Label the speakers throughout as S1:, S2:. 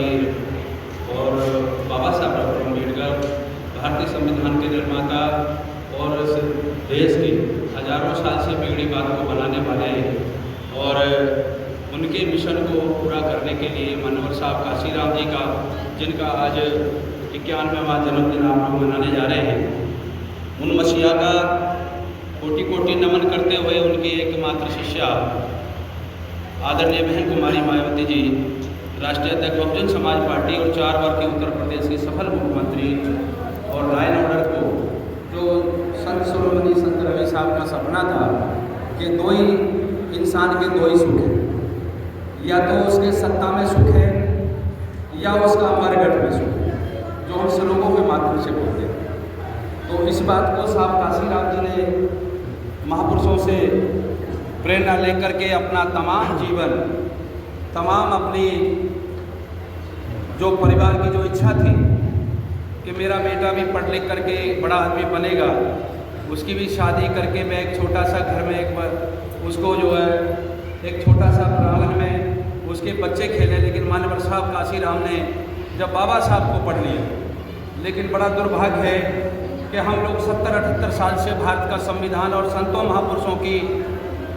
S1: खातिर और बाबा साहब डॉक्टर अम्बेडकर भारतीय संविधान के निर्माता और इस देश की हजारों साल से बिगड़ी बात को बनाने वाले और उनके मिशन को पूरा करने के लिए मानवर साहब काशीराम जी का, जिनका आज 91वां जन्मदिन आप लोग मनाने जा रहे हैं, उन मसीहा का कोटि कोटि नमन करते हुए उनकी एकमात्र शिष्या आदरणीय बहन कुमारी मायावती जी, राष्ट्रीय अध्यक्ष बहुजन समाज पार्टी और 4 बार के उत्तर प्रदेश के सफल मुख्यमंत्री और लॉ एंड ऑर्डर को, जो संत शिरोमणि संत रवि साहब का सपना था कि दो ही इंसान के दो ही सुख हैं, या तो उसके सत्ता में सुख है या उसका मरगट में सुख है, जो हम श्लोकों के माध्यम से बोलते हैं। तो इस बात को साहब काशीराम जी ने महापुरुषों से प्रेरणा लेकर के अपना तमाम जीवन, तमाम अपनी जो परिवार की जो इच्छा थी कि मेरा बेटा भी पढ़ लिख करके बड़ा आदमी बनेगा, उसकी भी शादी करके मैं एक छोटा सा घर में एक बार उसको जो है एक छोटा सा प्रांगण में उसके बच्चे खेले। लेकिन मान्यवर साहब काशीराम ने जब बाबा साहब को पढ़ लिया, लेकिन बड़ा दुर्भाग्य है कि हम लोग 70-78 साल से भारत का संविधान और संतों महापुरुषों की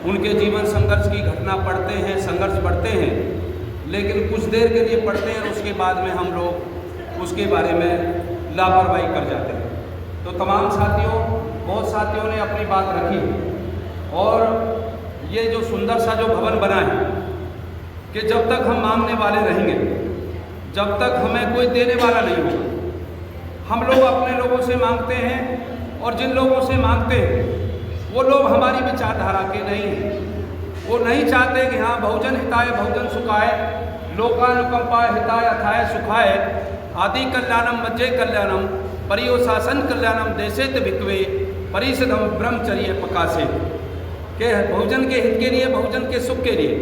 S1: उनके जीवन संघर्ष की घटना पढ़ते हैं, संघर्ष पढ़ते हैं, लेकिन कुछ देर के लिए पढ़ते हैं और उसके बाद में हम लोग उसके बारे में लापरवाही कर जाते हैं। तो तमाम साथियों, बहुत साथियों ने अपनी बात रखी और ये जो सुंदर सा जो भवन बना है कि जब तक हम मांगने वाले रहेंगे, जब तक हमें कोई देने वाला नहीं होगा। हम लोग अपने लोगों से मांगते हैं और जिन लोगों से मांगते हैं वो लोग हमारी विचारधारा के नहीं हैं। वो नहीं चाहते कि हाँ बहुजन हिताय बहुजन सुखाय, लोकानुकंपाय हिताय अथाय सुखाय, आदि कल्याणम मज्जे कल्याणम, परियो शासन कल्याणम देशेत भिक्वे, परिषदम ब्रह्मचर्य प्रकाशे, के बहुजन के हित के लिए, बहुजन के सुख के लिए,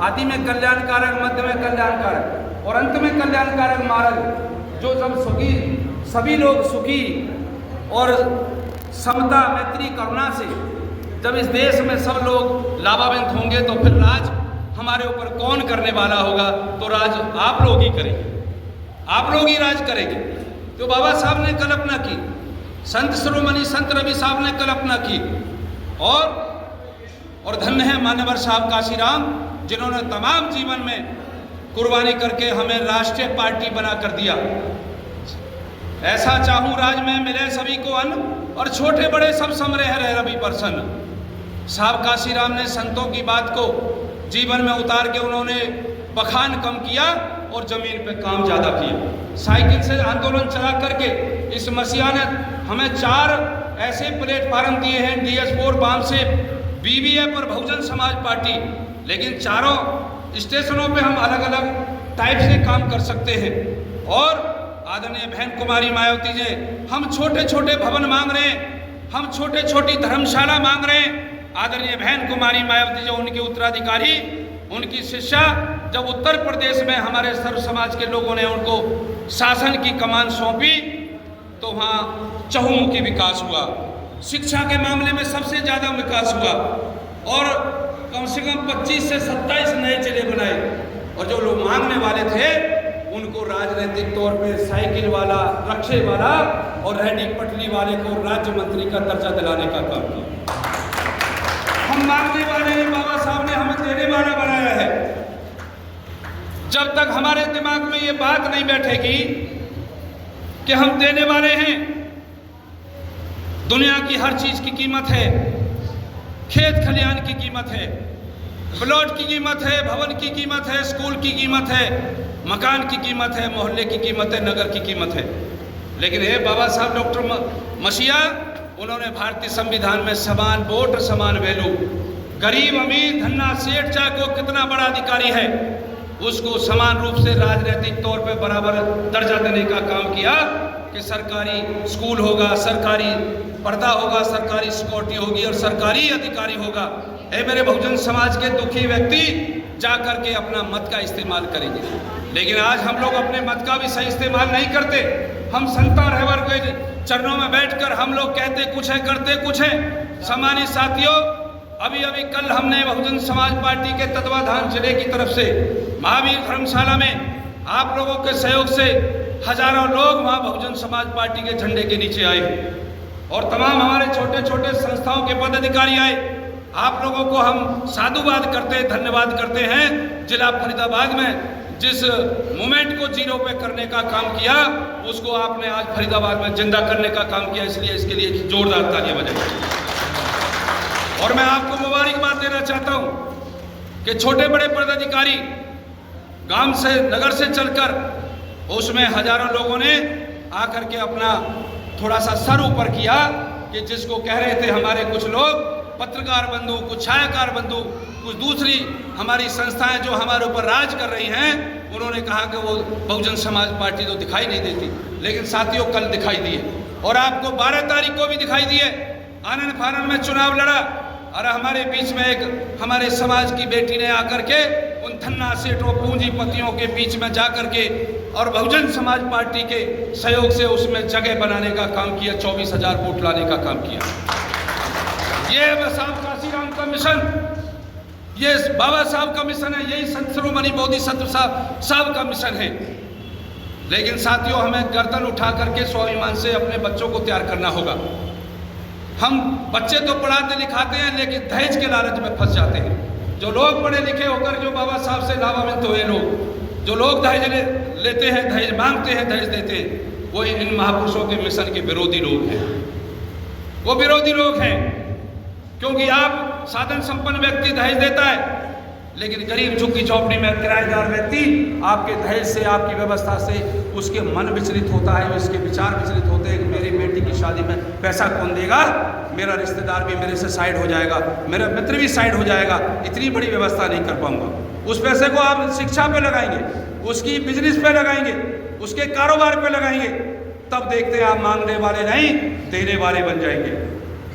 S1: आदि में कल्याणकारक, मध्य में कल्याणकारक और अंत में कल्याणकारक मार्ग, जो जब सुखी सभी लोग सुखी और समता मैत्री करुणा से जब इस देश में सब लोग लाभान्वित होंगे तो फिर राज हमारे ऊपर कौन करने वाला होगा? तो राज आप लोग ही करेंगे, आप लोग ही राज करेंगे। तो बाबा साहब ने कल्पना की, संत शिरोमणि संत रवि साहब ने कल्पना की और धन्य है मान्यवर साहब काशीराम, जिन्होंने तमाम जीवन में कुर्बानी करके हमें राष्ट्रीय पार्टी बना कर दिया। ऐसा चाहूं राज में मिले सभी को अन्न और छोटे बड़े सब समरे रहे रवि प्रसन्न। साहब काशीराम ने संतों की बात को जीवन में उतार के उन्होंने बखान कम किया और जमीन पे काम ज़्यादा किया। साइकिल से आंदोलन चला करके इस मसीहा ने हमें 4 ऐसे प्लेटफार्म दिए हैं, DS4 बाम से BBF और बहुजन समाज पार्टी, लेकिन चारों स्टेशनों पे हम अलग अलग टाइप से काम कर सकते हैं। और आदरणीय बहन कुमारी मायावती जी, हम छोटे छोटे भवन मांग रहे हैं, हम छोटे छोटी धर्मशाला मांग रहे हैं। आदरणीय बहन कुमारी मायावती जो उनके उत्तराधिकारी, उनकी शिष्या, जब उत्तर प्रदेश में हमारे सर्व समाज के लोगों ने उनको शासन की कमान सौंपी तो वहाँ चहुमुखी विकास हुआ, शिक्षा के मामले में सबसे ज़्यादा विकास हुआ और कम से कम 25 से 27 नए जिले बनाए। और जो लोग मांगने वाले थे उनको राजनीतिक तौर पे साइकिल वाला, रक्षे वाला और रेडी पटली वाले को राज्य मंत्री का दर्जा दिलाने का काम किया। हम मांगने वाले हैं, बाबा साहब ने हमें देने वाला बनाया है। जब तक हमारे दिमाग में ये बात नहीं बैठेगी कि हम देने वाले हैं, दुनिया की हर चीज की कीमत है, खेत खलिहान की कीमत है, प्लॉट की कीमत है, भवन की कीमत है, स्कूल की कीमत है, मकान की कीमत है, मोहल्ले की कीमत है, नगर की कीमत है। लेकिन हे बाबा साहब डॉक्टर मसीहा, उन्होंने भारतीय संविधान में समान वोट समान वैल्यू, गरीब अमीर धन्ना सेठ चाहे को कितना बड़ा अधिकारी है उसको समान रूप से राजनीतिक तौर पे बराबर दर्जा देने का काम किया कि सरकारी स्कूल होगा, सरकारी पर्दा होगा, सरकारी सिक्योरिटी होगी और सरकारी अधिकारी होगा। मेरे बहुजन समाज के दुखी व्यक्ति जा करके अपना मत का इस्तेमाल करेंगे। लेकिन आज हम लोग अपने मत का भी सही इस्तेमाल नहीं करते। हम संता रहवर के चरणों में बैठकर हम लोग कहते कुछ है करते कुछ है। सम्मानित साथियों, अभी कल हमने बहुजन समाज पार्टी के तत्वाधान जिले की तरफ से महावीर धर्मशाला में आप लोगों के सहयोग से हजारों लोग वहाँ बहुजन समाज पार्टी के झंडे के नीचे आए और तमाम हमारे छोटे छोटे संस्थाओं के पदाधिकारी आए। आप लोगों को हम साधुवाद करते हैं, धन्यवाद करते हैं। जिला फरीदाबाद में जिस मूवमेंट को जीरो पे करने का काम किया, उसको आपने आज फरीदाबाद में जिंदा करने का काम किया, इसलिए इसके लिए जोरदार तालियां बजाइए। और मैं आपको मुबारकबाद देना चाहता हूं कि छोटे बड़े पदाधिकारी गांव से नगर से चलकर उसमें हजारों लोगों ने आकर के अपना थोड़ा सा सर ऊपर किया कि जिसको कह रहे थे हमारे कुछ लोग पत्रकार बंधु, कुछ छायाकार बंधु, कुछ दूसरी हमारी संस्थाएं जो हमारे ऊपर राज कर रही हैं, उन्होंने कहा कि वो बहुजन समाज पार्टी तो दिखाई नहीं देती। लेकिन साथियों कल दिखाई दिए और आपको 12 तारीख को भी दिखाई दिए। आनंद फानंद में चुनाव लड़ा और हमारे बीच में एक हमारे समाज की बेटी ने आकर के उन धन्ना सेठों पूंजीपतियों के बीच में जाकर के और बहुजन समाज पार्टी के सहयोग से उसमें जगह बनाने का काम किया, 24,000 वोट लाने का काम किया। ये साहब काशीराम का मिशन, ये बाबा साहब का मिशन है, यही संत शिरोमणि बोधिसत्व साहब का मिशन है। लेकिन साथियों हमें गर्दन उठा करके स्वाभिमान से अपने बच्चों को तैयार करना होगा। हम बच्चे तो पढ़ाते लिखाते हैं लेकिन दहेज के लालच में फंस जाते हैं। जो लोग पढ़े लिखे होकर जो बाबा साहब से लाभान्वित हुए लोग, जो लोग दहेज लेते हैं, दहेज मांगते हैं, दहेज देते हैं, वो इन महापुरुषों के मिशन के विरोधी लोग हैं। वो विरोधी लोग हैं क्योंकि आप साधन संपन्न व्यक्ति दहेज देता है, लेकिन गरीब झुग्गी झोपड़ी में किराएदार व्यक्ति आपके दहेज से, आपकी व्यवस्था से उसके मन विचलित होता है, उसके विचार विचलित होते हैं कि मेरी बेटी की शादी में पैसा कौन देगा, मेरा रिश्तेदार भी मेरे से साइड हो जाएगा, मेरा मित्र भी साइड हो जाएगा, इतनी बड़ी व्यवस्था नहीं कर पाऊंगा। उस पैसे को आप शिक्षा पे लगाएंगे, उसकी बिजनेस पे लगाएंगे, उसके कारोबार पे लगाएंगे, तब देखते हैं आप मांगने वाले नहीं देने वाले बन जाएंगे,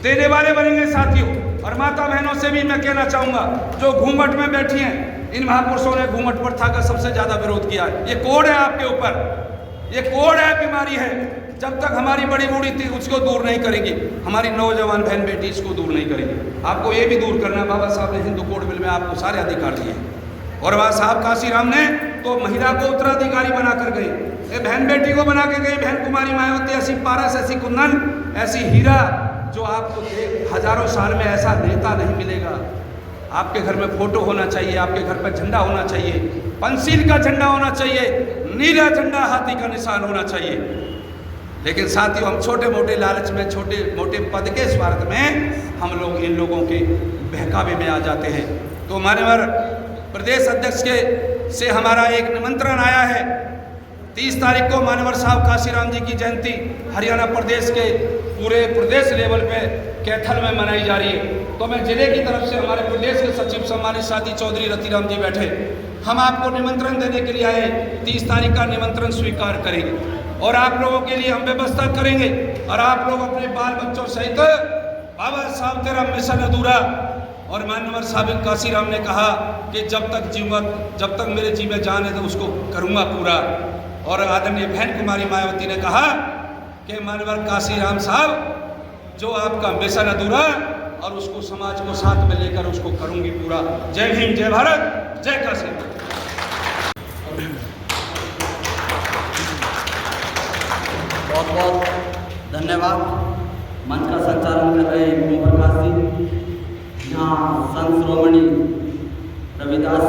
S1: देने वाले बनेंगे साथियों। और माता बहनों से भी मैं कहना चाहूँगा जो घूंघट में बैठी हैं, इन महापुरुषों ने घूंघट प्रथा का सबसे ज़्यादा विरोध किया है। ये कोड है आपके ऊपर, ये कोड है, बीमारी है। जब तक हमारी बड़ी बूढ़ी थी उसको दूर नहीं करेंगी, हमारी नौजवान बहन बेटी इसको दूर नहीं करेंगी। आपको ये भी दूर करना, बाबा साहब ने हिंदू कोड बिल में आपको सारे अधिकार दिए और बाबा साहब काशीराम ने तो महिला को उत्तराधिकारी बना कर गए, बहन बेटी को बना के गए। बहन कुमारी मायावती ऐसी पारस, ऐसी कुंदन, ऐसी हीरा जो आपको हजारों साल में ऐसा नेता नहीं मिलेगा। आपके घर में फोटो होना चाहिए, आपके घर पर झंडा होना चाहिए, पंचशील का झंडा होना चाहिए, नीला झंडा, हाथी का निशान होना चाहिए। लेकिन साथियों हम छोटे मोटे लालच में, छोटे मोटे पद के स्वार्थ में हम लोग इन लोगों के बहकावे में आ जाते हैं। तो मान्यवर प्रदेश अध्यक्ष के से हमारा एक निमंत्रण आया है। 30 तारीख को मान्यवर साहब काशीराम जी की जयंती हरियाणा प्रदेश के पूरे प्रदेश लेवल पे कैथल में मनाई जा रही है। तो मैं जिले की तरफ से हमारे प्रदेश के सचिव सम्मानित साथी चौधरी रतिराम जी बैठे, हम आपको निमंत्रण देने के लिए आए। 30 तारीख का निमंत्रण स्वीकार करेंगे और आप लोगों के लिए हम व्यवस्था करेंगे और आप लोग अपने बाल बच्चों सहित बाबा साहब तेरा मिशन अधूरा। और मान्यवर साहब काशीराम ने कहा कि जब तक जीवन, जब तक मेरे जी में जान है तो उसको करूँगा पूरा। और आदरणीय बहन कुमारी मायावती ने कहा कि मान्यवर काशीराम साहब जो आपका मिशन अधूरा और उसको समाज को साथ में लेकर उसको करूंगी पूरा। जय हिंद, जय भारत, जय काशी।
S2: बहुत बहुत धन्यवाद। मंच का संचालन कर रहे ओम प्रकाश जी। यहाँ संत शिरोमणि रविदास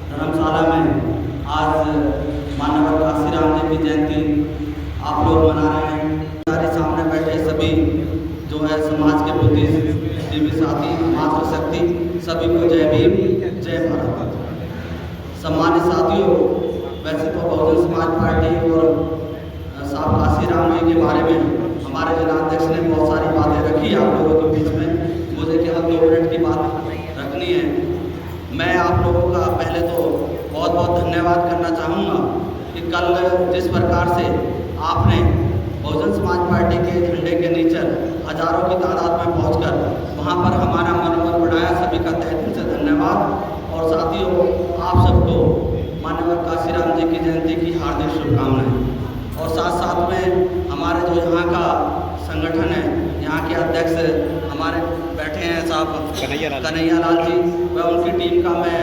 S2: धर्मशाला में आज मानव काशीराम जी की जयंती आप लोग मना रहे हैं। हमारे सामने बैठे सभी जो है समाज के प्रति जीवी साथी, मातृशक्ति, सभी को जय भीम, जय भारत। सम्मानित साथियों, वैसे तो बहुजन समाज पार्टी और साहब काशीराम जी के बारे में हमारे जिलाध्यक्ष ने बहुत सारी बातें रखी आप लोगों के बीच में। मुझे केवल 2 मिनट की बात रखनी है। मैं आप लोगों का पहले तो बहुत बहुत धन्यवाद करना चाहूँगा कि कल जिस प्रकार से आपने बहुजन समाज पार्टी के झंडे के नीचे हजारों की तादाद में पहुंचकर वहां पर हमारा मनोबल बढ़ाया, सभी का तहे दिल से धन्यवाद। और साथियों आप सबको माननीय काशीराम जी की जयंती की हार्दिक शुभकामनाएं। और साथ साथ में हमारे जो यहाँ का संगठन है, यहाँ के अध्यक्ष हमारे बैठे हैं साहब कन्हैया लाल जी, वह उनकी टीम का मैं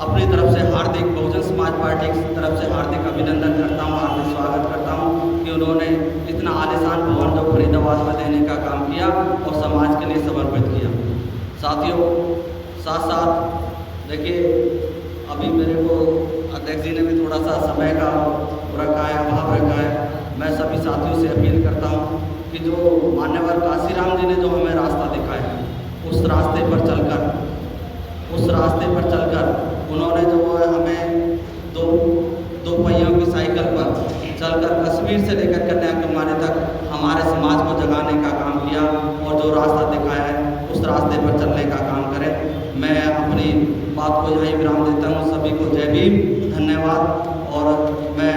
S2: अपनी तरफ से हार्दिक बहुजन समाज पार्टी की तरफ से हार्दिक अभिनंदन करता हूँ, हार्दिक स्वागत करता हूँ कि उन्होंने इतना आलीशान भवन जो फरीदाबाद में देने का काम किया और समाज के लिए समर्पित किया। साथियों, साथ साथ देखिए, अभी मेरे को अध्यक्ष जी ने भी थोड़ा सा समय का रखा है, अभाव रखा है। मैं सभी साथियों से अपील करता हूँ कि जो मान्यवर काशीराम जी ने जो हमें रास्ता दिखाया, उस रास्ते पर चलकर उन्होंने जो है हमें दो पहियों की साइकिल पर चलकर कश्मीर से लेकर कन्याकुमारी तक हमारे समाज को जगाने का काम किया और जो रास्ता दिखाया है उस रास्ते पर चलने का काम करें। मैं अपनी बात को यहीं विराम देता हूँ। सभी को जय भीम, धन्यवाद। और मैं